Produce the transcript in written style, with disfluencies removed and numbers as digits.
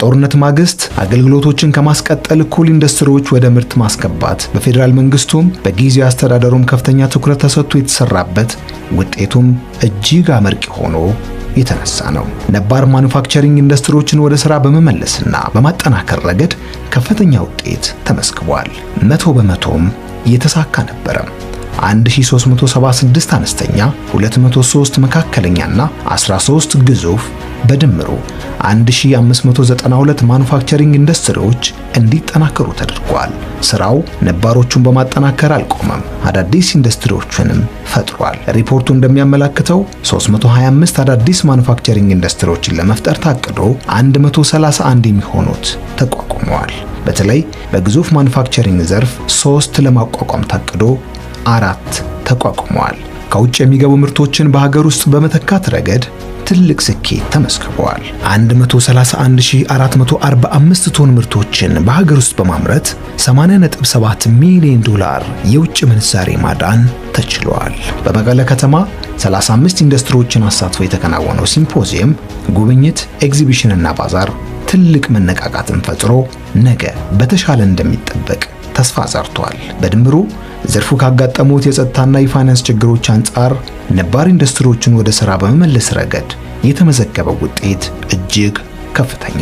በጦርነት ማግስት አገልግሎቶችን ከማስቀጠል እኩል ኢንዱስትሪዎች ወደ ምርት ማስገባት በፌዴራል መንግስቱም በጊዜያዊ አስተዳደሩም ከፍተኛ ትኩረት ተሰጥቶ የተሰራበት ውጤቱም እጅግ አመርቂ ሆኖ የተነሳ ነው። ነባር ማኑፋክቸሪንግ ኢንዱስትሪዎችን ወደ ሥራ በመመለስና በማጠናከር ረገድ ከፍተኛ ውጤት ተመስግቧል። 100% የተሳካ ነበረ። 1376 አነስተኛ፣ 203 መካከለኛና 13 ግዙፍ በድምሩ 1592 ማኑፋክቸሪንግ ኢንዱስትሪዎች እንዲጠናከሩ ተደርጓል። ስራው ነባሮቹን በማጠናከር አልቆመም፣ አዳዲስ ኢንዱስትሪዎችንም ፈጥሯል። ሪፖርቱ እንደሚያመለክተው 325 አዳዲስ ማኑፋክቸሪንግ ኢንዱስትሪዎችን ለመፍጠር ታቅዶ 131 የሚሆኑት ተቋቁመዋል። በተለይ በግዙፍ ማኑፋክቸሪንግ ዘርፍ 3 ለማቋቋም ታቅዶ 4 ተቋቁመዋል። ከውጭ የሚገቡ ምርቶችን በሀገር ውስጥ በመተካት ረገድ ትልቅ ስኬት ተመስግቧል። 131445 ቶን ምርቶችን በሀገር ውስጥ በማምረት 80.7 ሚሊዮን ዶላር የውጭ ምንዛሬ ማዳን ተችሏል። በመቀለ ከተማ 35 ኢንዱስትሪዎችን አሳትፎ የተከናወነው ሲምፖዚየም፣ ጉብኝት፣ ኤግዚቢሽንና ባዛር ትልቅ መነቃቃትን ፈጥሮ ነገ በተሻለ እንደሚጠበቅ ተስፋ ዘርቷል። በድምሩ ዘርፉ ካጋጠሙት የጸጥታና የፋይናንስ ችግሮች አንጻር ነባር ኢንዱስትሪዎችን ወደ ሥራ በመመለስ ረገድ የተመዘገበው ውጤት እጅግ ከፍተኛ